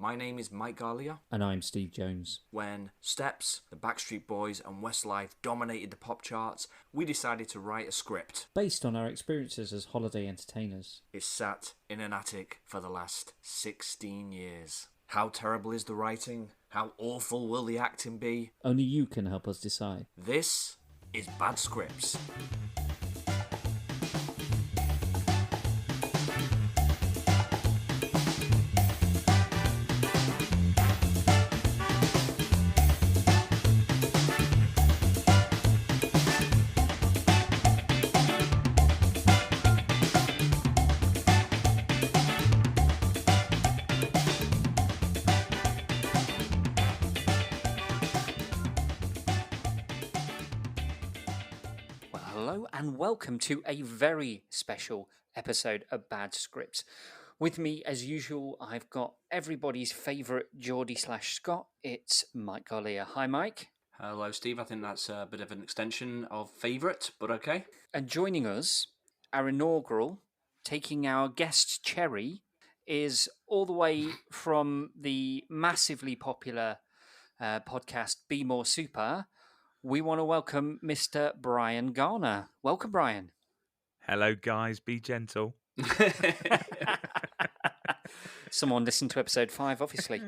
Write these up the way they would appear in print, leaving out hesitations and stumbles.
My name is Mike Garlia. And I'm Steve Jones. When Steps, the Backstreet Boys, and Westlife dominated the pop charts, we decided to write a script. Based on our experiences as holiday entertainers. It's sat in an attic for the last 16 years. How terrible is the writing? How awful will the acting be? Only you can help us decide. This is Bad Scripts. Hello and welcome to a very special episode of Bad Scripts. With me, as usual, I've got everybody's favourite Geordie/Scott. It's Mike Garlia. Hi, Mike. Hello, Steve. I think that's a bit of an extension of favourite, but okay. And joining us, our inaugural, taking our guest Cherry, is all the way from the massively popular podcast Be More Super. We want to welcome Mr. Bryan Garner. Welcome, Bryan. Hello, guys. Be gentle. Someone listened to episode 5, obviously.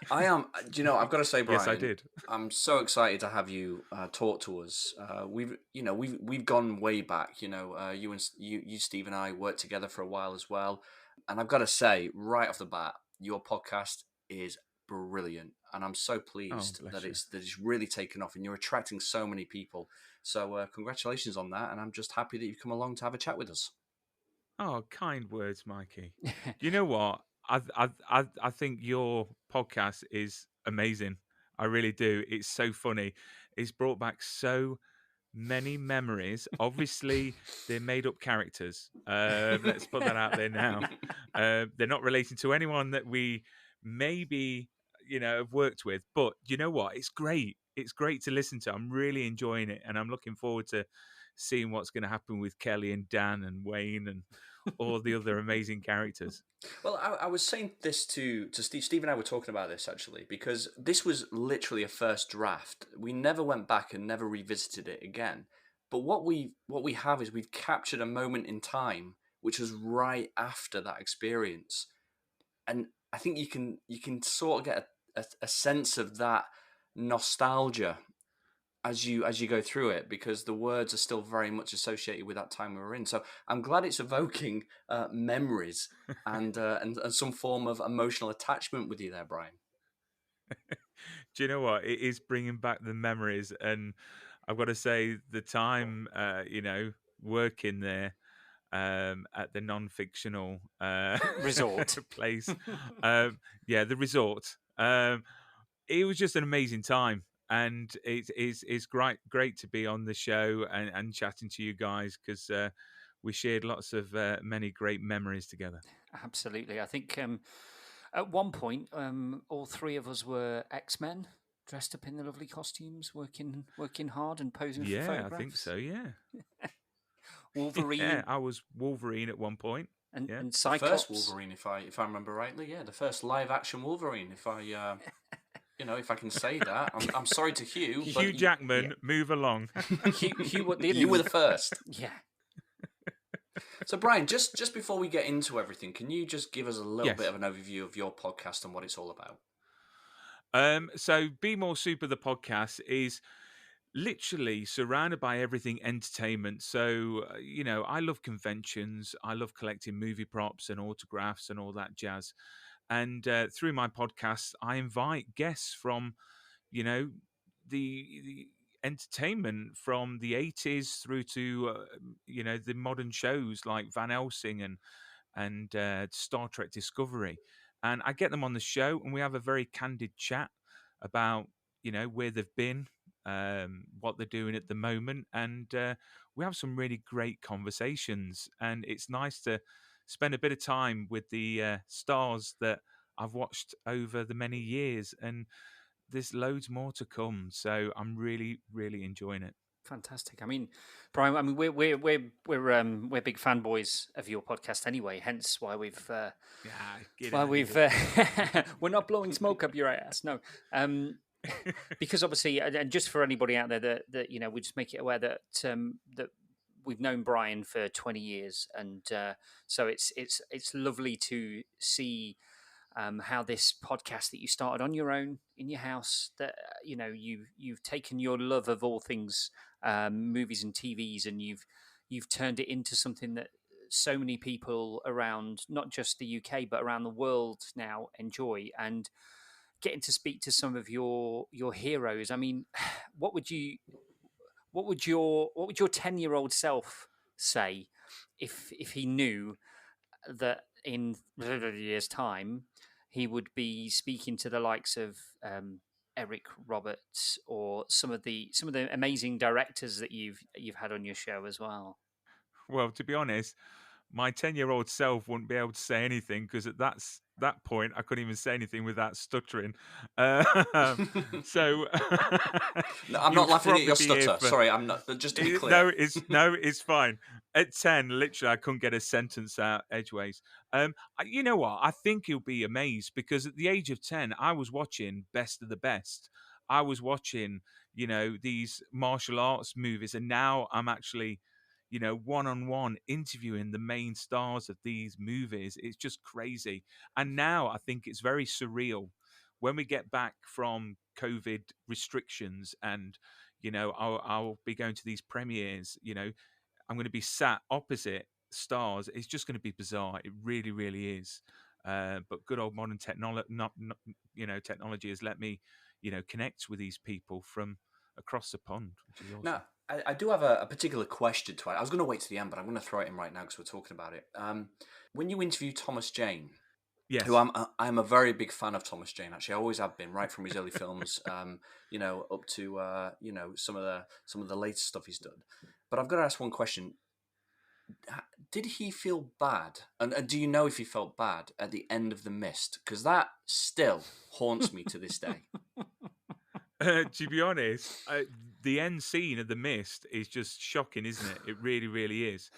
I am. Do you know? I've got to say, Bryan. Yes, I did. I'm so excited to have you talk to us. We've gone way back. You, Steve, and I worked together for a while as well. And I've got to say, right off the bat, your podcast is brilliant, and I'm so pleased that it's really taken off, and you're attracting so many people. So congratulations on that, and I'm just happy that you've come along to have a chat with us. Oh, kind words, Mikey. You know what? I think your podcast is amazing. I really do. It's so funny. It's brought back so many memories. Obviously, they're made up characters. Let's put that out there now. They're not relating to anyone that we maybe have worked with, but you know what? It's great. It's great to listen to. I'm really enjoying it, and I'm looking forward to seeing what's going to happen with Kelly and Dan and Wayne and all the other amazing characters. Well, I was saying this to Steve. Steve and I were talking about this actually, because this was literally a first draft. We never went back and never revisited it again. But what we have is we've captured a moment in time which was right after that experience, and I think you can sort of get a sense of that nostalgia as you go through it, because the words are still very much associated with that time we were in. So I'm glad it's evoking memories and some form of emotional attachment with you there, Bryan. Do you know what? It is bringing back the memories, and I've got to say the time, working there at the non-fictional resort place. The resort. It was just an amazing time, and it's great to be on the show and chatting to you guys, because we shared lots of many great memories together. Absolutely. I think at one point all three of us were X-Men, dressed up in the lovely costumes, working hard and posing for photographs. Yeah, I think so, yeah. Wolverine. Yeah, I was Wolverine at one point. And Cyclops. The first Wolverine, if I remember rightly, yeah, the first live action Wolverine. If I if I can say that, I'm sorry to Hugh. Hugh Jackman, move along. Hugh, you were the first. Yeah. So, Bryan, just before we get into everything, can you just give us a little bit of an overview of your podcast and what it's all about? So, Be More Super, the podcast, is literally surrounded by everything entertainment. So, I love conventions. I love collecting movie props and autographs and all that jazz. And through my podcast, I invite guests from, the entertainment from the 80s through to, the modern shows like Van Helsing and Star Trek Discovery. And I get them on the show, and we have a very candid chat about, where they've been, what they're doing at the moment. And we have some really great conversations. And it's nice to spend a bit of time with the stars that I've watched over the many years. And there's loads more to come. So I'm really, really enjoying it. Fantastic. I mean, Brian. I mean, we're big fanboys of your podcast anyway. Hence why Yeah, get why out of we've here. we're not blowing smoke up your ass. No, because obviously, and just for anybody out there that we just make it aware that that we've known Brian for 20 years, and so it's lovely to see how this podcast that you started on your own in your house, that you've taken your love of all things movies and TVs, and you've turned it into something that so many people around not just the UK but around the world now enjoy, and getting to speak to some of your heroes. I mean, what would you what would your 10-year-old self say if he knew that in years' time he would be speaking to the likes of Eric Roberts, or some of the amazing directors that you've had on your show as well? Well, to be honest, my 10-year-old self wouldn't be able to say anything because at that point I couldn't even say anything without stuttering. So No, I'm he not would laughing at probably your be here stutter. for. Sorry, I'm not. Just to be clear. No, it's fine. At 10, literally, I couldn't get a sentence out edgeways. You know what? I think he'll be amazed because at the age of 10, I was watching Best of the Best. I was watching, these martial arts movies, and now I'm actually, one-on-one interviewing the main stars of these movies. It's just crazy. And now I think it's very surreal when we get back from COVID restrictions, and I'll be going to these premieres. I'm going to be sat opposite stars. It's just going to be bizarre. It really, really is. But good old modern technology, technology has let me, connect with these people from across the pond, which is awesome. Now, I do have a particular question to ask. I was going to wait to the end, but I'm going to throw it in right now because we're talking about it. When you interview Thomas Jane, Yes. who I'm a very big fan of Thomas Jane. Actually, I always have been, right from his early films, up to some of the latest stuff he's done. But I've got to ask one question: did he feel bad, and do you know if he felt bad at the end of The Mist? Because that still haunts me to this day. To be honest, the end scene of The Mist is just shocking, isn't it? It really, really is.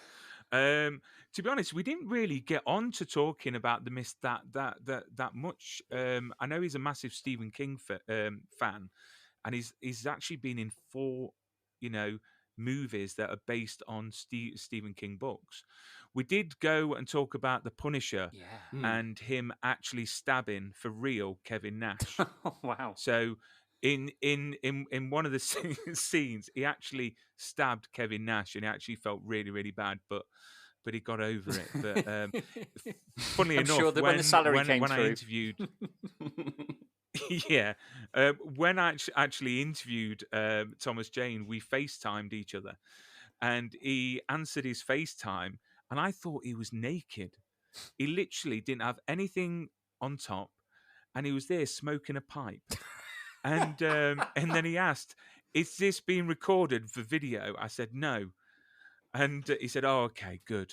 To be honest, we didn't really get on to talking about The Mist that much. I know he's a massive Stephen King fan, and he's actually been in 4, movies that are based on Stephen King books. We did go and talk about The Punisher Yeah. and him actually stabbing for real Kevin Nash. Wow. So in one of the scenes, he actually stabbed Kevin Nash, and he actually felt really, really bad, but he got over it. But funnily I'm enough, sure that when the salary came when I through. interviewed, yeah, when I actually interviewed Thomas Jane, we FaceTimed each other, and he answered his FaceTime, and I thought he was naked. He literally didn't have anything on top, and he was there smoking a pipe. And then he asked, "Is this being recorded for video?" I said, "No." And he said, "Oh, okay, good."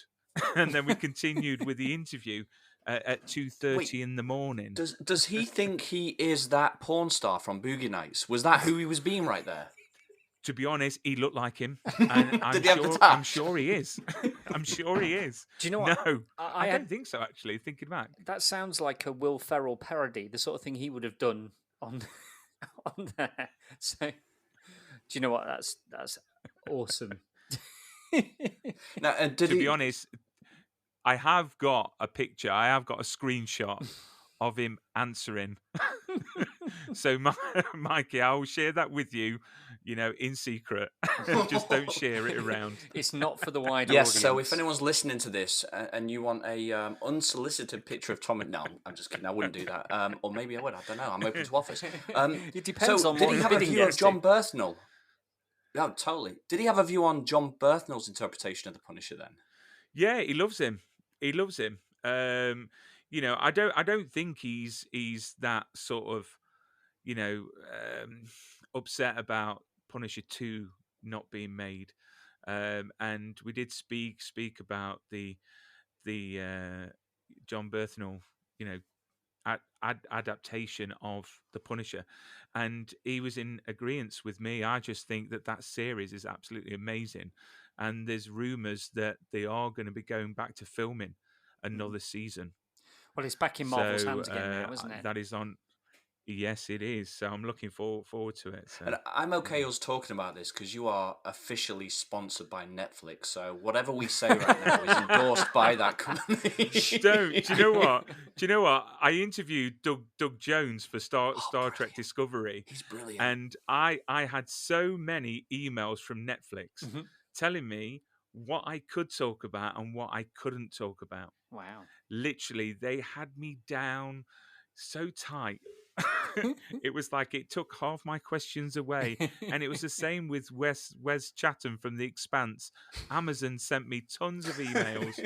And then we continued with the interview at 2:30 in the morning. Does he think he is that porn star from Boogie Nights? Was that who he was being right there? To be honest, he looked like him, and Did he have the I'm tash? sure he is. I'm sure he is. Do you know what? No, I I had- don't think so. Actually, thinking back, That sounds like a Will Ferrell parody, the sort of thing he would have done on on there. So, do you know what? That's awesome. Now, to be honest, I have got a picture. I have got a screenshot of him answering. So, Mikey, I will share that with you, in secret. Just don't share it around. It's not for the wider yes. audience. So if anyone's listening to this and you want a unsolicited picture of Tom, no, I'm just kidding. I wouldn't do that. Or maybe I would. I don't know. I'm open to offers. It depends on did what he the have a bidding view of gets John to. Berthnell? No, totally. Did he have a view on John Berthnell's interpretation of the Punisher then? Yeah, he loves him. He loves him. I don't think he's that sort of, upset about Punisher 2 not being made. And we did speak about the John Berthnell, adaptation of The Punisher, and he was in agreement with me. I just think that series is absolutely amazing, and there's rumours that they are going to be going back to filming another season. Well, it's back in Marvel's hands again now, isn't it? That is on. Yes, it is. So I'm looking forward to it. So And I'm okay us talking about this because you are officially sponsored by Netflix. So whatever we say right now is endorsed by that company. don't. Do you know what? Do you know what? I interviewed Doug Jones for Star Trek brilliant. Discovery. He's brilliant. And I had so many emails from Netflix telling me what I could talk about and what I couldn't talk about. Wow. Literally, they had me down so tight. It was like it took half my questions away. And it was the same with Wes Chatham from The Expanse. Amazon sent me tons of emails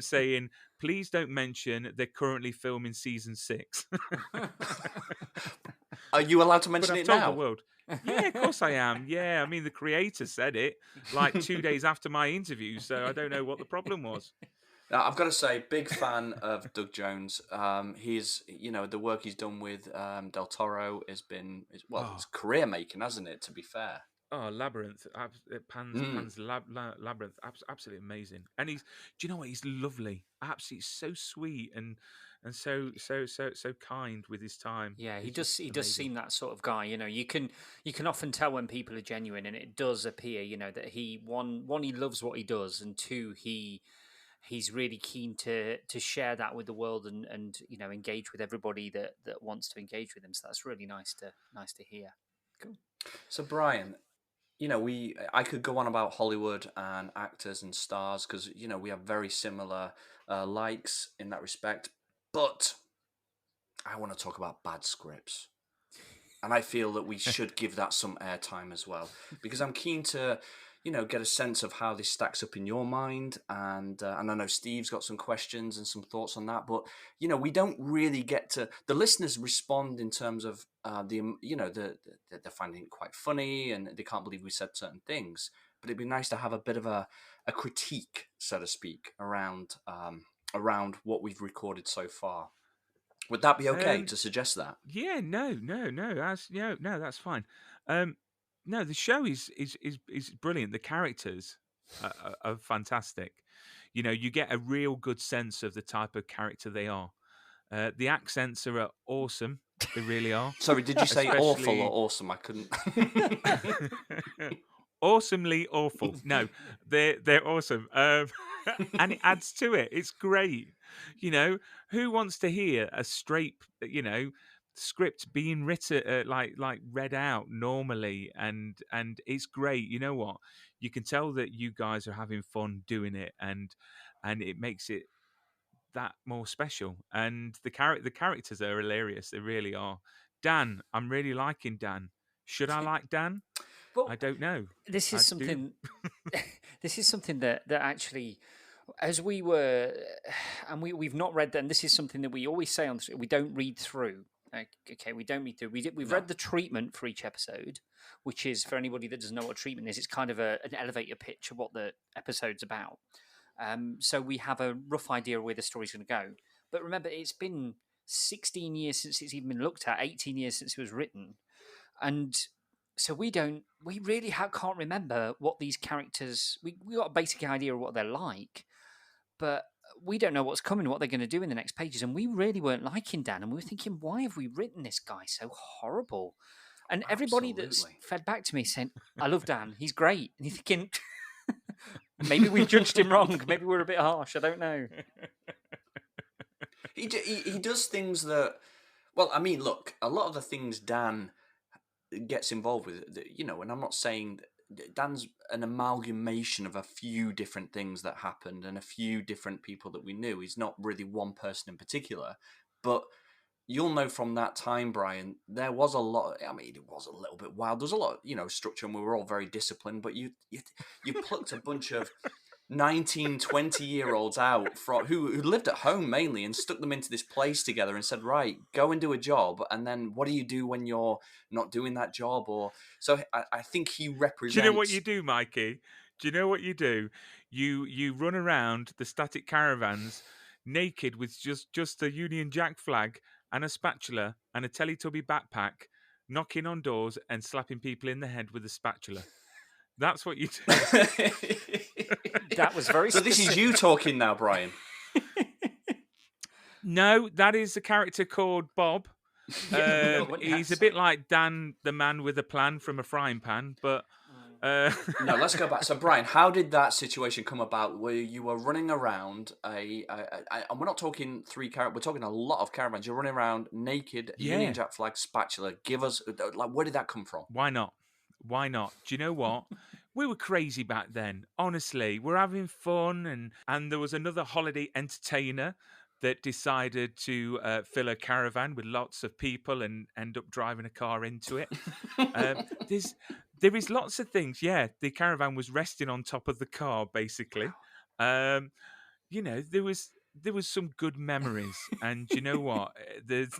saying, please don't mention they're currently filming season 6. Are you allowed to But mention I've it told now? the world. Yeah, of course I am. Yeah, I mean, the creator said it like 2 days after my interview, so I don't know what the problem was. Now, I've got to say, big fan of Doug Jones. He's, the work he's done with Del Toro has been, it's career making, hasn't it? To be fair. Oh, Labyrinth, Pan's Labyrinth, absolutely amazing. And do you know what? He's lovely, absolutely so sweet and so kind with his time. Yeah, he He's does. just He does amazing. seem that sort of guy. You can often tell when people are genuine, and it does appear, that he one he loves what he does, and two he's really keen to share that with the world and engage with everybody that wants to engage with him. So that's really nice to hear. Cool. So Brian, I could go on about Hollywood and actors and stars because we have very similar likes in that respect, but I want to talk about bad scripts, and I feel that we should give that some airtime as well because I'm keen to get a sense of how this stacks up in your mind, and I know Steve's got some questions and some thoughts on that, but we don't really get to the listeners respond in terms of they're finding it quite funny and they can't believe we said certain things, but it'd be nice to have a bit of a critique, so to speak, around what we've recorded so far. Would that be okay to suggest that? Yeah, no, that's fine. No, the show is brilliant. The characters are fantastic. You get a real good sense of the type of character they are. The accents are awesome. They really are. Sorry, did you say awful or awesome? I couldn't. Awesomely awful. No, they're awesome. And it adds to it. It's great. Who wants to hear a straight, script being written like read out normally, and it's great. You know what? You can tell that you guys are having fun doing it, and it makes it that more special. And the characters are hilarious. They really are. Dan, I'm really liking Dan. Should I like Dan? Well, I don't know. This is something. This is something that actually, as we were, and we've not read them. This is something that we always say on we don't read through. Okay, we don't read through. We've read the treatment for each episode, which is, for anybody that doesn't know what treatment is, it's kind of an elevator pitch of what the episode's about. So we have a rough idea of where the story's going to go. But remember, it's been 16 years since it's even been looked at, 18 years since it was written, and so we really can't remember what these characters. We got a basic idea of what they're like, but we don't know what's coming, what they're going to do in the next pages. And we really weren't liking Dan, and we were thinking, why have we written this guy so horrible? And everybody that's fed back to me saying, I love Dan, he's great. And you're thinking, maybe we judged him wrong. Maybe we're a bit harsh. I don't know. He does things that, well, I mean, look, a lot of the things Dan gets involved with, and I'm not saying Dan's an amalgamation of a few different things that happened and a few different people that we knew. He's not really one person in particular, but you'll know from that time, Brian, there was a lot. I mean, it was a little bit wild. There's a lot, structure, and we were all very disciplined. But you plucked a bunch of 19, 20-year-olds out who lived at home mainly and stuck them into this place together and said, right, go and do a job. And then what do you do when you're not doing that job? So I think he represents... Do you know what you do, Mikey? Do you know what you do? You run around the static caravans naked with just a Union Jack flag and a spatula and a Teletubby backpack, knocking on doors and slapping people in the head with a spatula. That's what you do. That was very So this is you talking now, Bryan. No, that is a character called Bob. Yeah, no, He's a sorry. bit like Dan, the man with a plan from a frying pan, but No, let's go back. So, Bryan, how did that situation come about where you were running around and we're not talking we're talking a lot of caravans. You're running around naked, Yeah. Union Jack flag, spatula. Give us, like, where did that come from? Why not? Why not? Do you know what? We were crazy back then. Honestly, we're having fun, and there was another holiday entertainer that decided to fill a caravan with lots of people and end up driving a car into it. There is lots of things. Yeah, the caravan was resting on top of the car, basically. You know, there was some good memories, and you know what? There's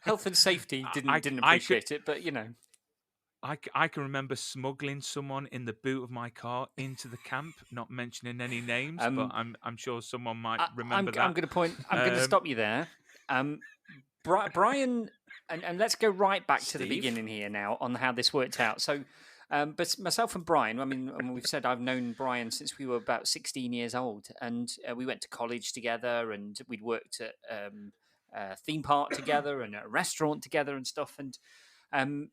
Health and safety didn't I could- appreciate it, but I can remember smuggling someone in the boot of my car into the camp, not mentioning any names, but I'm sure someone might remember that. I'm going to stop you there. Bryan, and let's go right back to the Steve? beginning here now on how this worked out. So, but myself and Bryan, I mean, and we've said I've known Bryan since we were about 16 years old, and we went to college together, and we'd worked at a theme park together and at a restaurant together and stuff. And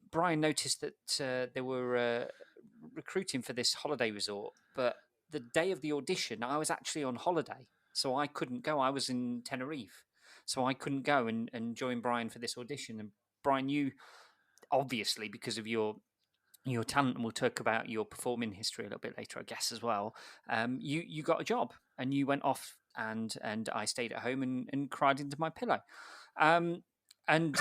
Bryan noticed that they were recruiting for this holiday resort, but the day of the audition, I was actually on holiday, so I couldn't go. I was in Tenerife, so I couldn't go and join Bryan for this audition. And Bryan, you obviously, because of your talent, and we'll talk about your performing history a little bit later, I guess, as well. You got a job and you went off, and I stayed at home and cried into my pillow. And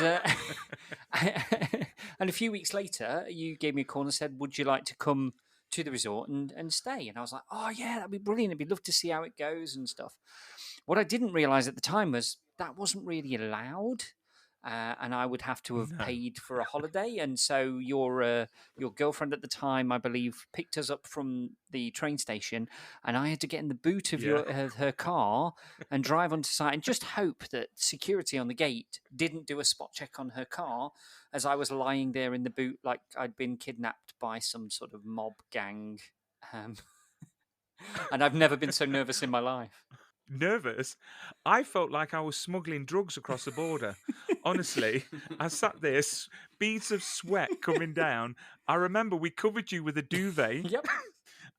and a few weeks later, you gave me a call and said, "Would you like to come to the resort and stay?" And I was like, "Oh yeah, that'd be brilliant. It'd be love to see how it goes and stuff." What I didn't realize at the time was that wasn't really allowed. And I would have to have No. paid for a holiday. And so your girlfriend at the time, I believe, picked us up from the train station, and I had to get in the boot of her car and drive onto site and just hope that security on the gate didn't do a spot check on her car as I was lying there in the boot like I'd been kidnapped by some sort of mob gang. And I've never been so nervous in my life. Nervous? I felt like I was smuggling drugs across the border. Honestly, I sat there, beads of sweat coming down. I remember we covered you with a duvet. Yep.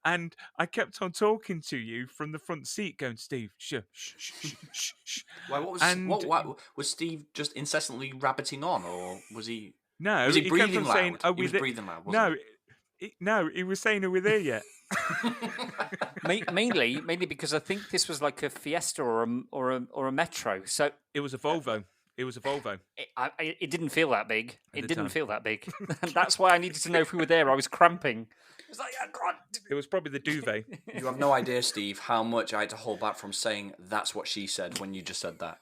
And I kept on talking to you from the front seat, going, "Steve, shh, shh, shh, shh, shh, shh." Why, what was Steve just incessantly rabbiting on, or was he? No, Was he kept breathing on loud? saying, "Are He we was there?" breathing loud, wasn't No, he was saying, "Are we there yet?" mainly because I think this was like a Fiesta or a Metro. So It was a Volvo. It was a Volvo. it didn't feel that big. At It the didn't time. feel that big. And that's why I needed to know if we were there. I was cramping. It was like, God. It was probably the duvet. You have no idea, Steve, how much I had to hold back from saying "that's what she said" when you just said that.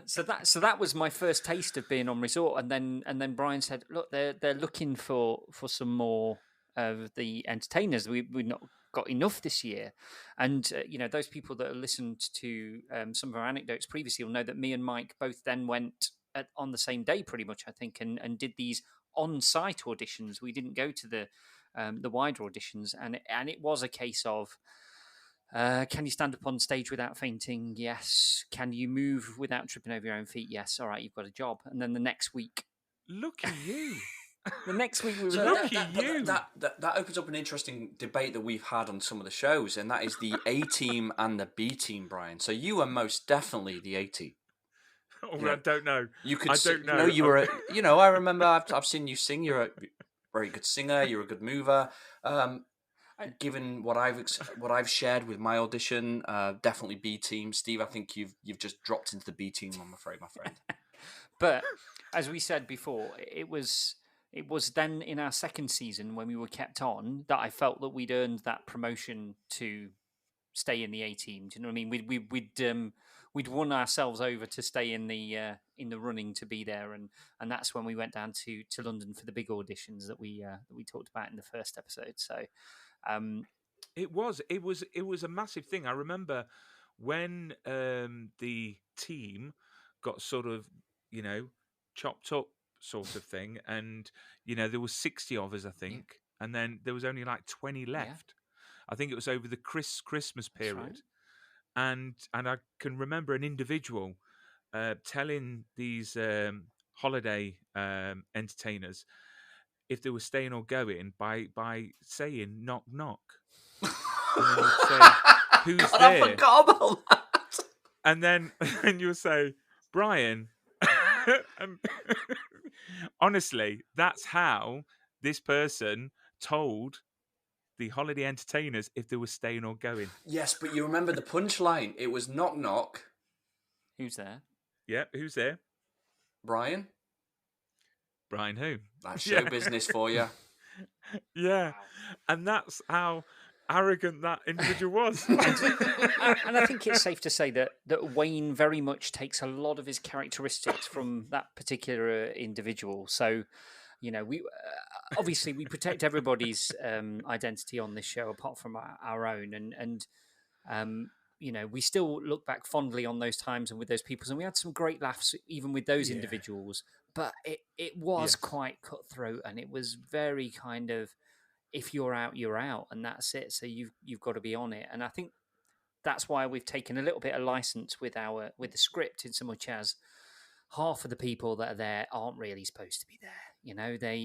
So that was my first taste of being on resort, and then Bryan said, "Look, they're looking for some more of the entertainers. We've not got enough this year." And those people that have listened to some of our anecdotes previously will know that me and Mike both then went on the same day, pretty much, I think, and did these on-site auditions. We didn't go to the wider auditions, and it was a case of. Can you stand up on stage without fainting? Yes. Can you move without tripping over your own feet? Yes. All right, you've got a job. And then the next week, Look at you. we were So there. that opens up an interesting debate that we've had on some of the shows, and that is the A team and the B team, Bryan. So you are most definitely the A team. Oh, I don't know. You could. I don't know. No, you were. I remember. I've seen you sing. You're a very good singer. You're a good mover. Given what I've shared with my audition, definitely B team. Steve, I think you've just dropped into the B team. I'm afraid, my friend. But as we said before, it was then in our second season when we were kept on that I felt that we'd earned that promotion to stay in the A team. Do you know what I mean? We'd won ourselves over to stay in the running to be there, and that's when we went down to London for the big auditions that we talked about in the first episode. So It was a massive thing. I remember when the team got sort of, chopped up sort of thing, and there was 60 of us, I think, and then there was only like 20 left. I think it was over the Christmas That's period, right. and I can remember an individual telling these holiday entertainers if they were staying or going by saying knock knock, and then you'd say who's God, there, I forgot about that. and then you would say Brian. And honestly, that's how this person told the holiday entertainers if they were staying or going. Yes, but you remember the punchline. It was knock knock. Who's there? Yeah, who's there? Brian. Brian who? That's show business for you. Yeah, and that's how arrogant that individual was. And I think it's safe to say that Wayne very much takes a lot of his characteristics from that particular individual. So, we obviously we protect everybody's identity on this show apart from our own, and we still look back fondly on those times and with those people, and we had some great laughs even with those individuals. But it was quite cutthroat, and it was very kind of, if you're out, you're out, and that's it. So you've got to be on it. And I think that's why we've taken a little bit of license with the script, in so much as half of the people that are there aren't really supposed to be there.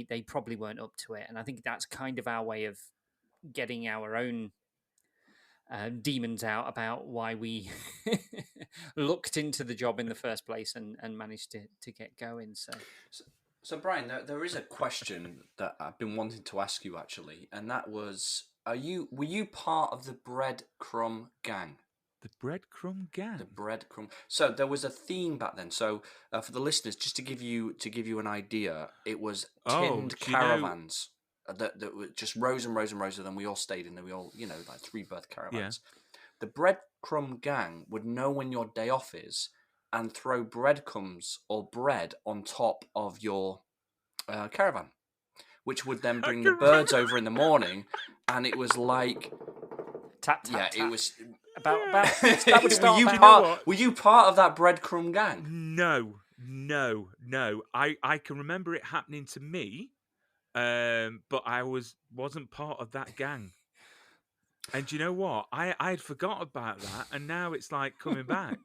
They probably weren't up to it, and I think that's kind of our way of getting our own demons out about why we looked into the job in the first place and managed to get going. So Brian, there is a question that I've been wanting to ask you actually, and that was: were you part of the breadcrumb gang? The breadcrumb gang. The breadcrumb. So there was a theme back then. So for the listeners, just to give you an idea, it was tinned caravans that were just rows and rows and rows of them. We all stayed in there. We all, like 3-berth caravans. Yeah. The breadcrumb gang would know when your day off is and throw breadcrumbs or bread on top of your caravan, which would then bring the birds over in the morning. And it was like tap, tap, yeah, tap. it was about that would start. Were you part of that breadcrumb gang? No. I can remember it happening to me, but I wasn't part of that gang. And you know what? I had forgot about that, and now it's like coming back.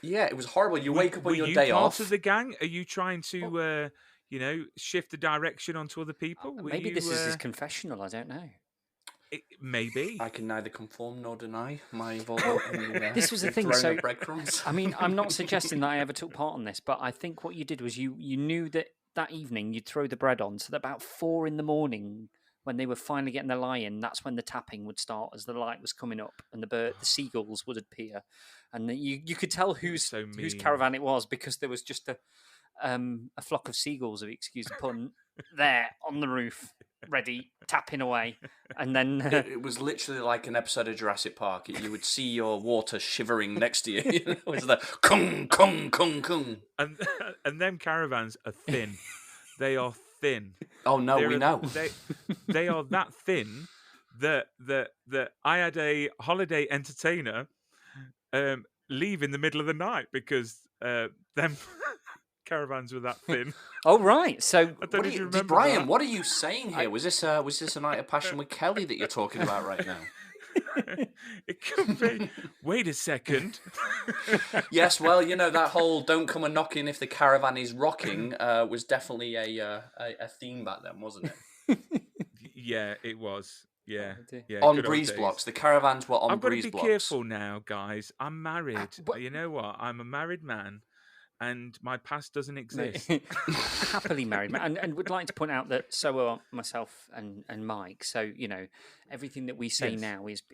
Yeah, it was horrible. You wake up on your day off. Were you part of the gang? Are you trying to, shift the direction onto other people? Maybe this is his confessional. I don't know. Maybe. I can neither conform nor deny my involvement in this was the thing. So, breadcrumbs. I mean, I'm not suggesting that I ever took part in this, but I think what you did was you knew that evening you'd throw the bread on, so that about 4 a.m, when they were finally getting the lie in, that's when the tapping would start as the light was coming up, and the seagulls would appear, and you could tell whose caravan it was, because there was just a flock of seagulls, if you excuse the pun, there on the roof, ready, tapping away. And then it was literally like an episode of Jurassic Park. You would see your water shivering next to you. It was the kung kung kung kung. And them caravans are thin. They are thin. Oh no, we know. They are that thin that I had a holiday entertainer leave in the middle of the night because them caravans were that thin. Oh right, so Brian, what are you saying here? Was this a night of passion with Kelly that you're talking about right now? It could be. Wait a second. Yes, well, that whole "don't come a knocking if the caravan is rocking" was definitely a theme back then, wasn't it? Yeah, it was. Yeah. On breeze blocks, the caravans were on breeze blocks. I've got to be careful now, guys. I'm married. You know what? I'm a married man. And my past doesn't exist. Happily married man, and would like to point out that so are myself and Mike. So everything that we say now is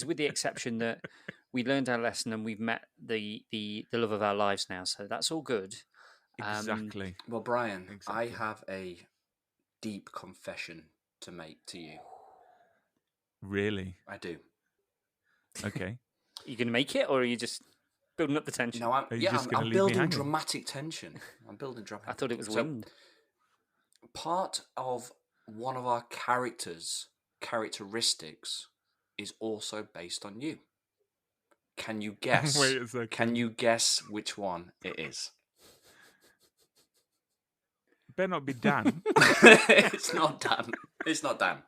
with the exception that we learned our lesson and we've met the love of our lives now. So that's all good. Exactly. Well, Brian, I have a deep confession to make to you. Really? I do. Okay. Are you going to make it, or are you just building up the tension? No, I'm building dramatic tension. I'm building dramatic. I thought it was wind. Part of one of our characteristics is also based on you. Can you guess? Wait a second. Can you guess which one it is? Better not be Dan. It's not Dan. It's not Dan.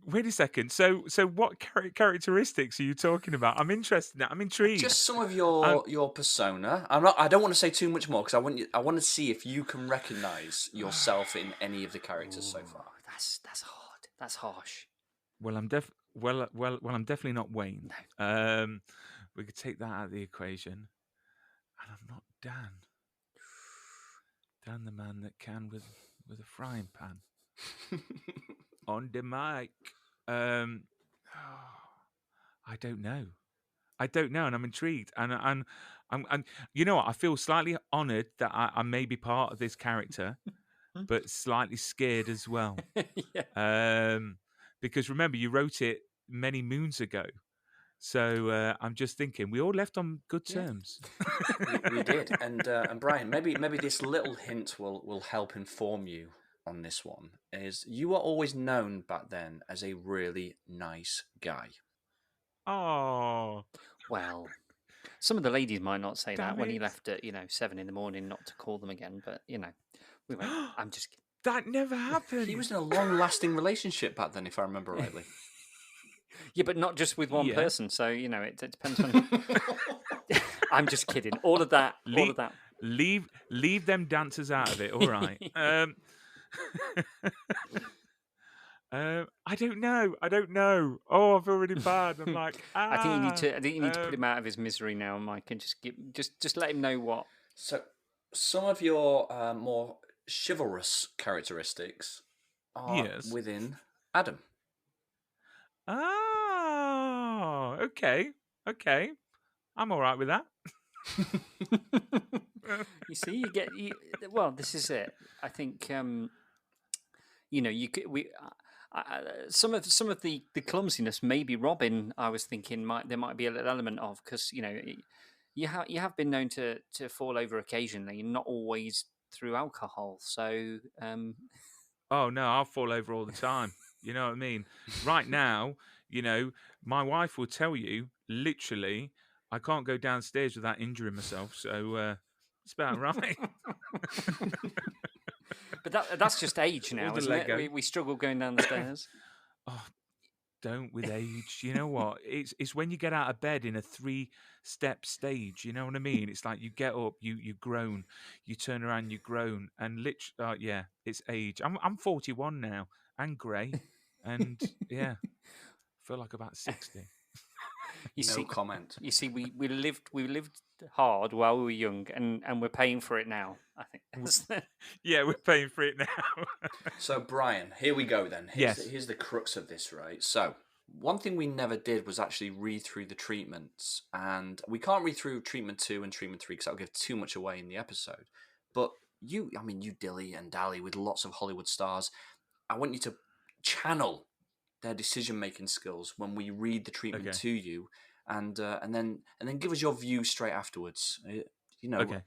Wait a second. So what characteristics are you talking about? I'm interested now. I'm intrigued. Just some of your persona. I don't want to say too much more because I want to see if you can recognise yourself in any of the characters so far. That's hard. That's harsh. Well, I'm definitely not Wayne. No. We could take that out of the equation, and I'm not Dan. Dan, the man that can with a frying pan on the mic. I don't know, and I'm intrigued, and I'm you know what? I feel slightly honoured that I may be part of this character, but slightly scared as well. Yeah. because remember, you wrote it many moons ago. So I'm just thinking, we all left on good terms. we did. And Bryan, maybe this little hint will help inform you on this one. Is you were always known back then as a really nice guy. Oh, Well, some of the ladies might not say Damn that when he it. left at 7 a.m, not to call them again. But we went. I'm just kidding. That never happened. He was in a long-lasting relationship back then, if I remember rightly. Yeah, but not just with one person. So it depends on. I'm just kidding. All of that. Leave them dancers out of it. All right. I don't know. Oh, I feel really bad. I'm like, I think you need to put him out of his misery now, Mike, and just let him know what. So, some of your more chivalrous characteristics are within Adam. Oh, okay. I'm all right with that. You see, well, this is it. I think some of the clumsiness, maybe Robin, I was thinking there might be a little element of, because you have been known to fall over occasionally, not always through alcohol. So oh no, I'll fall over all the time. You know what I mean? Right now, my wife will tell you literally, I can't go downstairs without injuring myself. So it's about right. But that's just age now, isn't it? We struggle going down the stairs. Oh, don't with age. You know what? It's when you get out of bed in a 3-step stage. You know what I mean? It's like you get up, you groan, you turn around, you groan, and literally, yeah, it's age. I'm 41 now and grey, and yeah, feel like about 60. Comment. You see, we lived hard while we were young, and we're paying for it now. I think. Yeah, we're paying for it now. So, Bryan, here we go then. Here's the crux of this, right? So, one thing we never did was actually read through the treatments, and we can't read through treatment 2 and treatment 3 because that'll give too much away in the episode. But you dilly and dally with lots of Hollywood stars. I want you to channel their decision-making skills when we read the treatment to you, and then give us your view straight afterwards.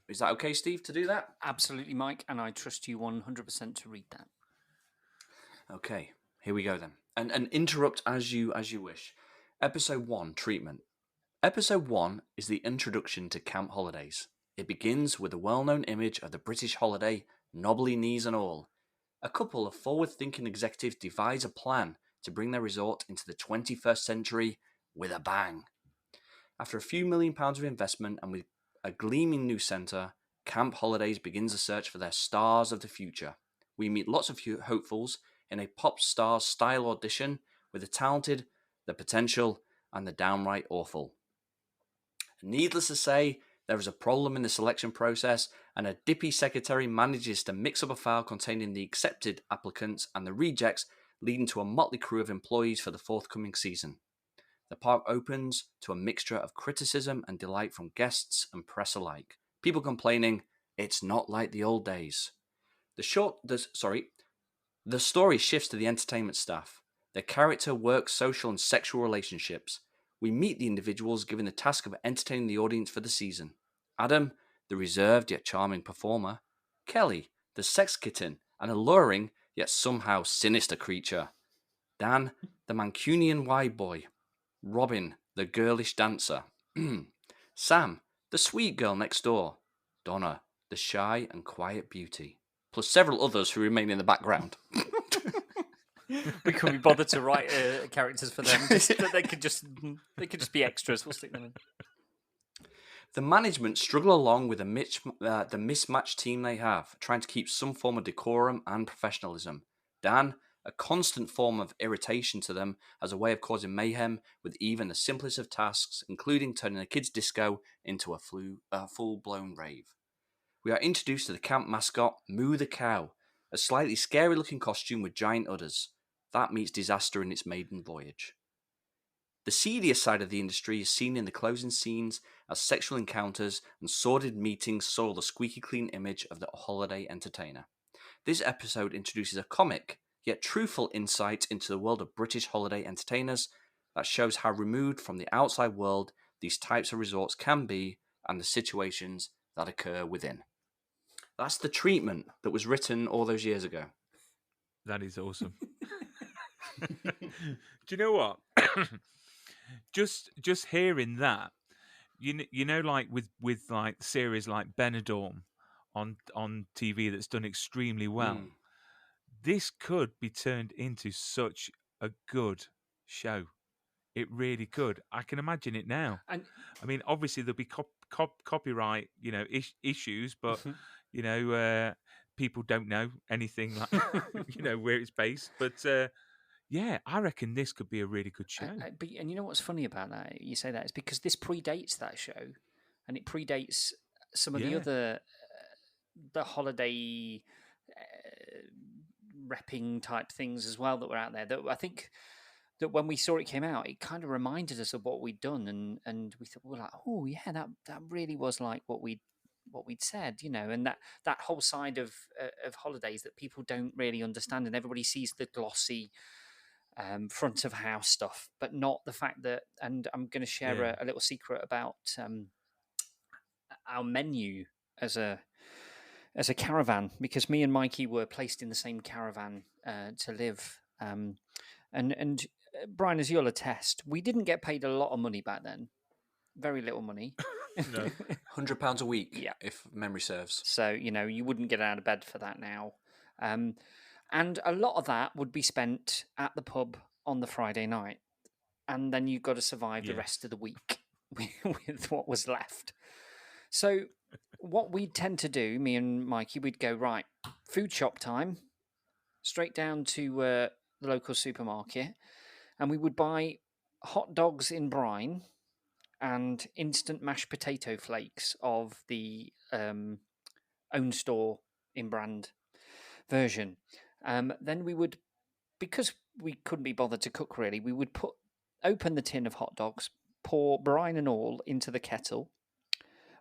Is that okay, Steve, to do that? Absolutely, Mike, and I trust you 100% to read that. Okay, here we go then. And interrupt as you wish. Episode 1, treatment. Episode 1 is the introduction to Camp Holidays. It begins with a well-known image of the British holiday, knobbly knees and all. A couple of forward-thinking executives devise a plan to bring their resort into the 21st century with a bang. After a few £1 million of investment and with a gleaming new centre, Camp Holidays begins a search for their stars of the future. We meet lots of hopefuls in a pop star style audition with the talented, the potential, and the downright awful. Needless to say, there is a problem in the selection process, and a dippy secretary manages to mix up a file containing the accepted applicants and the rejects, leading to a motley crew of employees for the forthcoming season. The park opens to a mixture of criticism and delight from guests and press alike. People complaining, it's not like the old days. The story shifts to the entertainment staff. Their character, work, social and sexual relationships. We meet the individuals given the task of entertaining the audience for the season. Adam, the reserved yet charming performer. Kelly, the sex kitten, an alluring yet somehow sinister creature. Dan, the Mancunian wide boy. Robin, the girlish dancer. Sam, the sweet girl next door. Donna, the shy and quiet beauty. Plus several others who remain in the background. We couldn't be bothered to write characters for them. Just, that they could just be extras. We'll stick them in. The management struggle along with the mismatched team they have, trying to keep some form of decorum and professionalism. Dan, a constant form of irritation to them as a way of causing mayhem with even the simplest of tasks, including turning a kid's disco into a full-blown rave. We are introduced to the camp mascot, Moo the Cow, a slightly scary-looking costume with giant udders. That meets disaster in its maiden voyage. The seedier side of the industry is seen in the closing scenes as sexual encounters and sordid meetings soil the squeaky clean image of the holiday entertainer. This episode introduces a comic, yet truthful insight into the world of British holiday entertainers that shows how removed from the outside world these types of resorts can be and the situations that occur within. That's the treatment that was written all those years ago. That is awesome. Do you know what? just hearing that, you know, like with like series like Benidorm on TV that's done extremely well. This could be turned into such a good show. It really could. I can imagine it now. And I mean, obviously there'll be copyright, issues, but people don't know anything like where it's based. But yeah, I reckon this could be a really good show. And you know what's funny about that? You say that is because this predates that show, and it predates some of the other the holiday repping type things as well that were out there. That I think that when we saw it came out, it kind of reminded us of what we'd done, and we thought, we're like, oh yeah, that really was like what we'd said, and that whole side of holidays that people don't really understand, and everybody sees the glossy front of house stuff, but not the fact that. And I'm going to share a little secret about our menu as a caravan, because me and Mikey were placed in the same caravan to live. And Brian, as you'll attest, we didn't get paid a lot of money back then. Very little money. No. £100 a week, if memory serves. So, you wouldn't get out of bed for that now. And a lot of that would be spent at the pub on the Friday night. And then you've got to survive the rest of the week with what was left. So what we'd tend to do, me and Mikey, we'd go, right, food shop time, straight down to the local supermarket, and we would buy hot dogs in brine and instant mashed potato flakes of the own store in brand version. Then we would, because we couldn't be bothered to cook really, we would open the tin of hot dogs, pour brine and all into the kettle,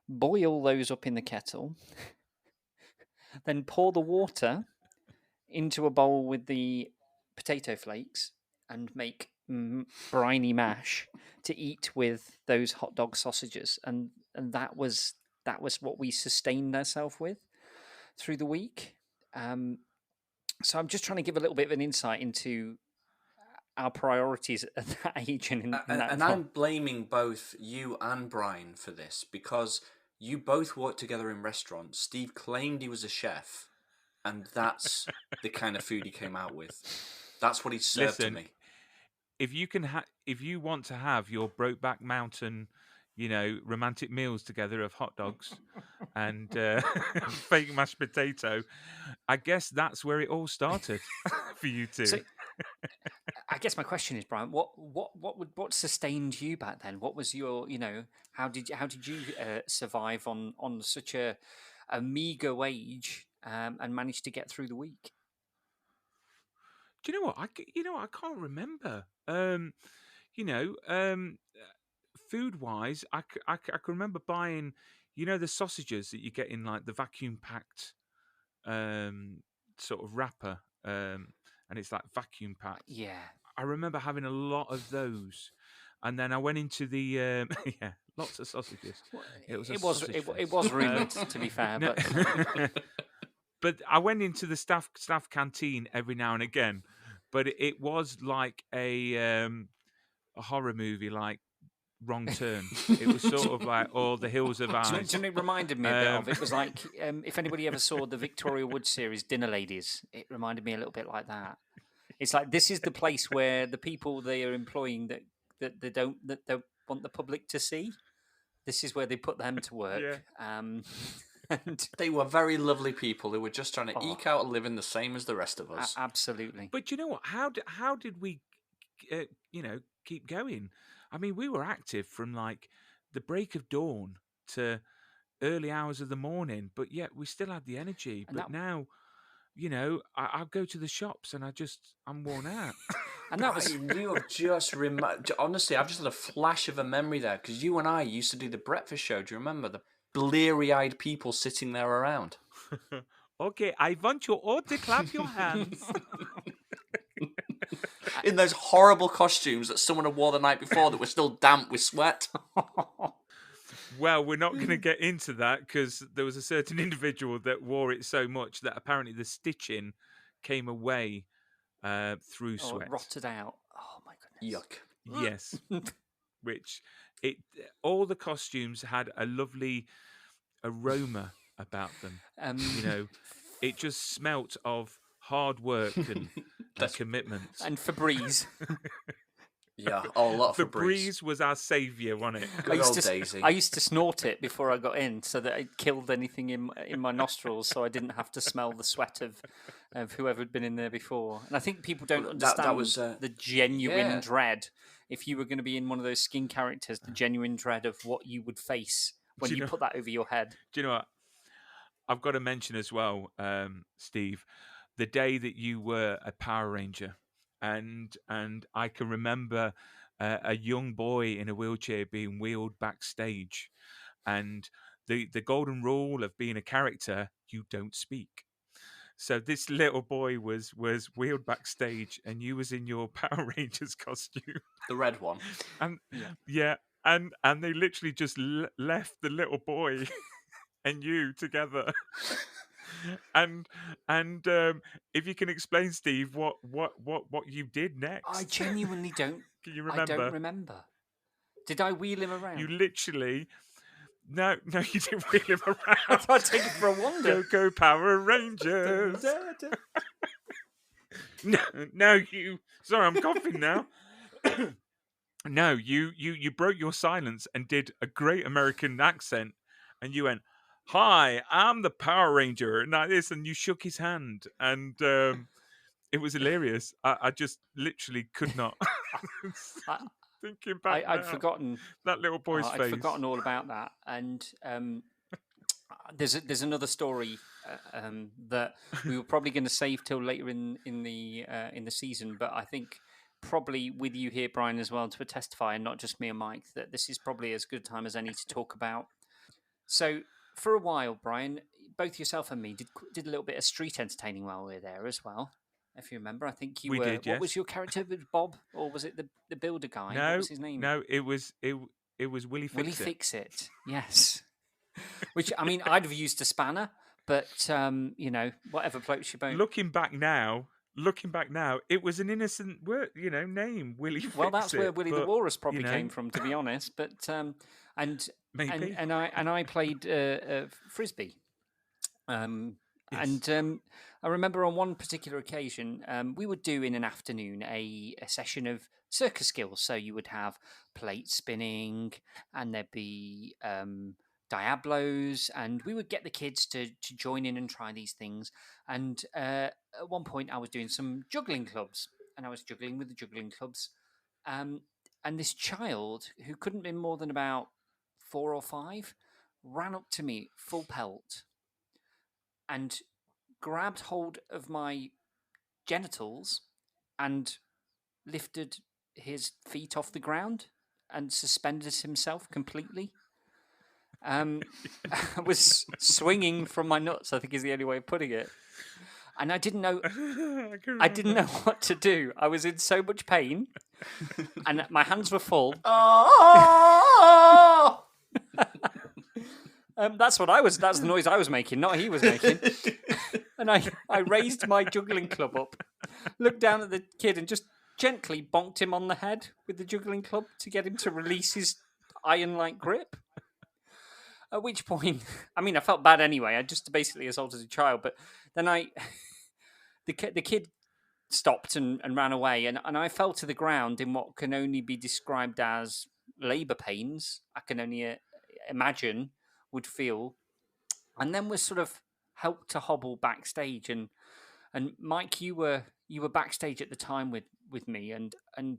boil those up in the kettle, then pour the water into a bowl with the potato flakes and make briny mash to eat with those hot dog sausages, and that was what we sustained ourselves with through the week. So I'm just trying to give a little bit of an insight into our priorities at that age and in that. And I'm blaming both you and Brian for this, because you both worked together in restaurants. Steve claimed he was a chef, and that's the kind of food he came out with. That's what he served to me. If you want to have your Brokeback Mountain, romantic meals together of hot dogs and fake mashed potato, I guess that's where it all started for you two. So, I guess my question is, Brian, what sustained you back then? What was your, how did you survive on such a meager wage and manage to get through the week? Do you know what? I can't remember. Food wise, I can remember buying, the sausages that you get in like the vacuum packed sort of wrapper, and it's like vacuum packed. Yeah, I remember having a lot of those, and then I went into the lots of sausages. It was rumoured, to be fair, but but I went into the staff canteen every now and again but it was like a horror movie, like Wrong Turn. It was sort of like all the hills of Do you know eyes. what it reminded me a bit of? It was like, if anybody ever saw the Victoria Wood series, Dinner Ladies, it reminded me a little bit like that. It's like, this is the place where the people they are employing that they want the public to see. This is where they put them to work. And They were very lovely people who were just trying to Oh. eke out a living the same as the rest of us. Absolutely. But you know what? How did we, keep going? I mean, we were active from like the break of dawn to early hours of the morning, but yet we still had the energy. And But now, I go to the shops and I'm worn out. And that was Brian, you have just honestly, I've just had a flash of a memory there, because you and I used to do the breakfast show. Do you remember the bleary-eyed people sitting there around? Okay, I want you all to clap your hands. In those horrible costumes that someone had wore the night before that were still damp with sweat. Well, we're not going to get into that because there was a certain individual that wore it so much that apparently the stitching came away through sweat. Rotted out. Oh my goodness. Yuck. Yes. Which all the costumes had a lovely aroma about them. It just smelt of hard work and commitment. And Febreze. Yeah, a lot of Febreze. Febreze was our saviour, wasn't it? Good old Daisy. I used to snort it before I got in, so that it killed anything in my nostrils, so I didn't have to smell the sweat of whoever had been in there before. And I think people don't understand that was, the genuine yeah. dread. If you were going to be in one of those skin characters, the genuine dread of what you would face when you put that over your head. Do you know what? I've got to mention as well, Steve, the day that you were a Power Ranger. And I can remember a young boy in a wheelchair being wheeled backstage, and the golden rule of being a character, you don't speak. So this little boy was wheeled backstage, and you was in your Power Rangers costume, The red one. and and they literally just left the little boy and you together. And if you can explain, Steve, what you did next. I genuinely don't. Can you remember? I don't remember. Did I wheel him around? You literally. No, you didn't wheel him around. I thought I'd take it for a wander. Go Power Rangers. No, you. Sorry, I'm coughing now. No, you broke your silence and did a great American accent, and you went, "Hi, I'm the Power Ranger," and like this, and you shook his hand, and it was hilarious. I just literally could not. Thinking back, I'd forgotten that little boy's face. I'd forgotten all about that, and there's another story that we were probably going to save till later in the season, but I think probably with you here, Brian, as well, to testify, and not just me and Mike, that this is probably as good a time as any to talk about. So. For a while, Brian, both yourself and me did a little bit of street entertaining while we were there as well. If you remember, I think you were. Did, yes. What was your character? Bob, or was it the builder guy? No, what was his name? No, it was Willie Fix-It. Willie Fix-It. Yes. Which I mean, I'd have used a spanner, but whatever floats your boat. Looking back now, it was an innocent word, name, Willie Fix-It. Well, that's where Willie the Walrus probably came from, to be honest. But maybe. And I played frisbee. Yes. And I remember on one particular occasion, we would do in an afternoon a session of circus skills. So you would have plate spinning, and there'd be Diablos, and we would get the kids to join in and try these things. And at one point, I was doing some juggling clubs, and I was juggling with the juggling clubs. And this child, who couldn't have been more than about 4 or 5, ran up to me full pelt and grabbed hold of my genitals and lifted his feet off the ground and suspended himself completely. I was swinging from my nuts, I think is the only way of putting it. And I didn't know what to do. I was in so much pain and my hands were full. Oh! That's the noise I was making, not he was making. And I raised my juggling club up looked down at the kid and just gently bonked him on the head with the juggling club to get him to release his iron-like grip. At which point, I mean, I felt bad anyway. I just basically assaulted a child, but then the kid stopped and ran away, and I fell to the ground in what can only be described as labour pains. I can only imagine would feel, and then was sort of helped to hobble backstage. And Mike, you were backstage at the time with me, and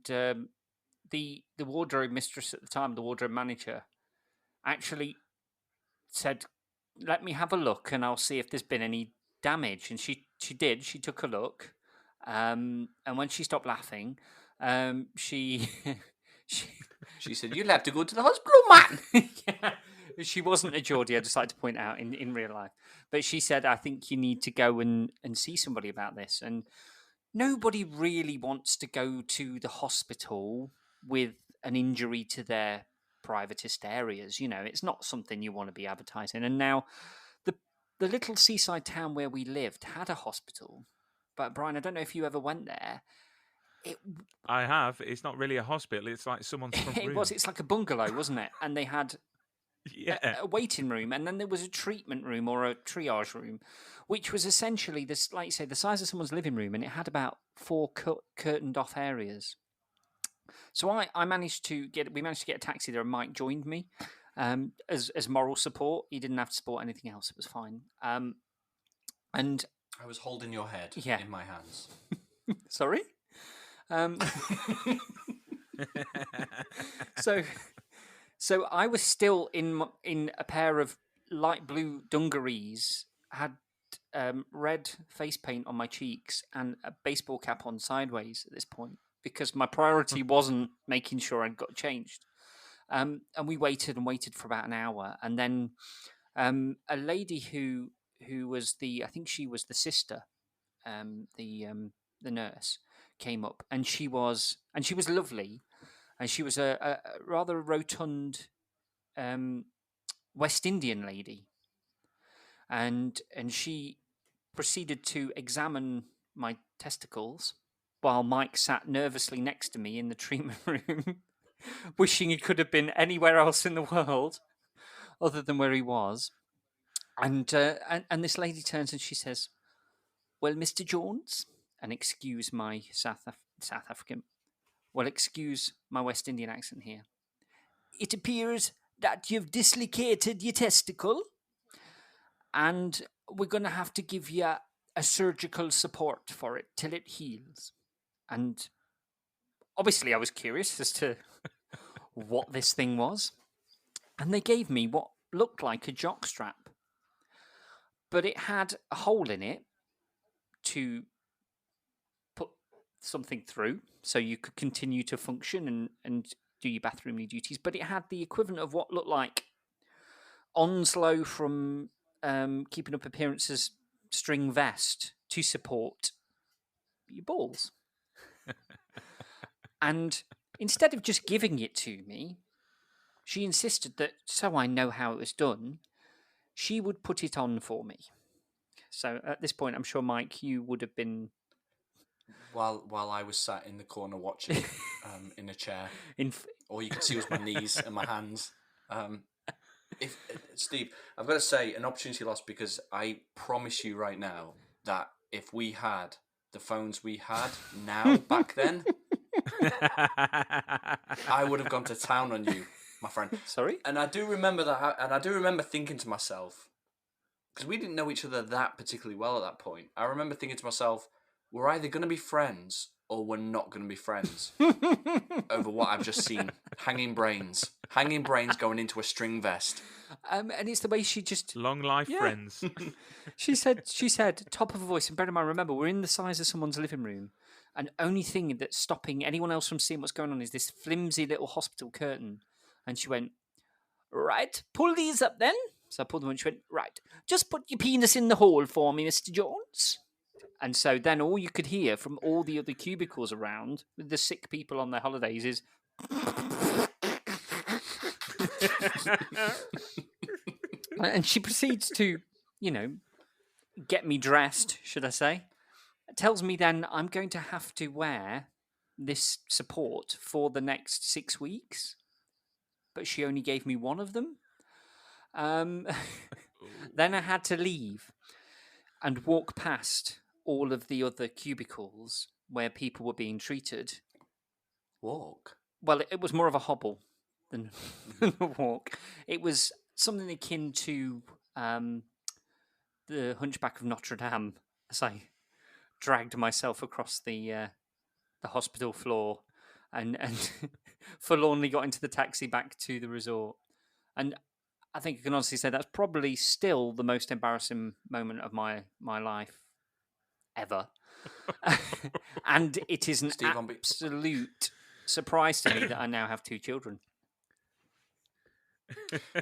the wardrobe mistress at the time, the wardrobe manager, actually said, "Let me have a look, and I'll see if there's been any damage." And she did. She took a look, and when she stopped laughing, she She said, "You'll have to go to the hospital, man." yeah, she wasn't a Geordie. I just like to point out in real life, but she said, "I think you need to go and see somebody about this." And nobody really wants to go to the hospital with an injury to their privatist areas. It's not something you want to be advertising. And now the little seaside town where we lived had a hospital, but Brian, I don't know if you ever went there. I have. It's not really a hospital. It's like someone's front room. It's like a bungalow, wasn't it? And they had a waiting room, and then there was a treatment room or a triage room, which was essentially this, like you say, the size of someone's living room, and it had about 4 curtained off areas. So we managed to get a taxi there, and Mike joined me as moral support. He didn't have to support anything else; it was fine. And I was holding your head in my hands. Sorry. So I was still in a pair of light blue dungarees, had red face paint on my cheeks, and a baseball cap on sideways at this point, because my priority wasn't making sure I'd got changed. And we waited and waited for about an hour, and then a lady who was I think she was the sister, the nurse, came up, and she was lovely, and she was a rather rotund West Indian lady, and she proceeded to examine my testicles while Mike sat nervously next to me in the treatment room, wishing he could have been anywhere else in the world other than where he was. And this lady turns and she says, "Well, Mr. Jones," and excuse my South African, excuse my West Indian accent here. "It appears that you've dislocated your testicle, and we're going to have to give you a surgical support for it till it heals." And obviously I was curious as to what this thing was, and they gave me what looked like a jockstrap, but it had a hole in it to put something through so you could continue to function and do your bathroom duties, but it had the equivalent of what looked like Onslow from Keeping Up Appearances string vest to support your balls. And instead of just giving it to me, she insisted that, so I know how it was done, she would put it on for me. So at this point, I'm sure, Mike, you would have been... While I was sat in the corner watching in a chair. All you could see was my knees and my hands. Steve, I've got to say, an opportunity lost, because I promise you right now that if we had the phones we had now back then, I would have gone to town on you, my friend. Sorry? And I do remember that, and I do remember thinking to myself, because we didn't know each other that particularly well at that point, I remember thinking to myself, we're either going to be friends or we're not going to be friends over what I've just seen. Hanging brains going into a string vest. And it's the way she just... Long life friends. She said, top of her voice, and bear in mind, remember, we're in the size of someone's living room, and only thing that's stopping anyone else from seeing what's going on is this flimsy little hospital curtain. And she went, "Right, pull these up then." So I pulled them and she went, "Right, just put your penis in the hole for me, Mr. Jones." And so then all you could hear from all the other cubicles around with the sick people on their holidays is... And she proceeds to, get me dressed, should I say, tells me then I'm going to have to wear this support for the next 6 weeks, but she only gave me one of them. Then I had to leave and walk past all of the other cubicles where people were being treated. Walk. Well, it was more of a hobble than a walk. It was something akin to the Hunchback of Notre Dame, as I dragged myself across the hospital floor and forlornly got into the taxi back to the resort. And I think I can honestly say that's probably still the most embarrassing moment of my life ever. And it is an Steve, absolute surprise to me that I now have 2 children.